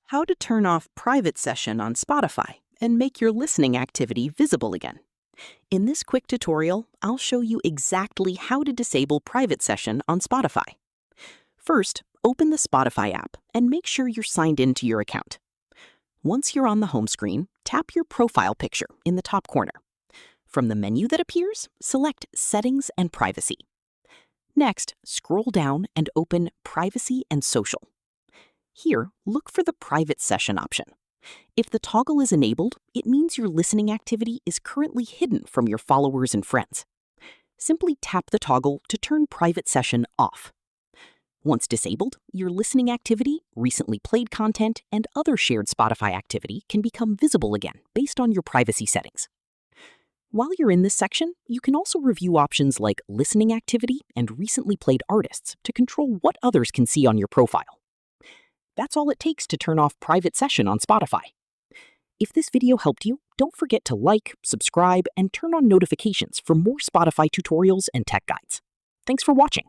How to turn off private session on Spotify and make your listening activity visible again. In this quick tutorial, I'll show you exactly how to disable private session on Spotify. First, open the Spotify app and make sure you're signed into your account. Once you're on the home screen, tap your profile picture in the top corner. From the menu that appears, select Settings and Privacy. Next, scroll down and open Privacy and Social. Here, look for the private session option. If the toggle is enabled, it means your listening activity is currently hidden from your followers and friends. Simply tap the toggle to turn private session off. Once disabled, your listening activity, recently played content, and other shared Spotify activity can become visible again based on your privacy settings. While you're in this section, you can also review options like listening activity and recently played artists to control what others can see on your profile. That's all it takes to turn off private session on Spotify. If this video helped you, don't forget to like, subscribe, and turn on notifications for more Spotify tutorials and tech guides. Thanks for watching.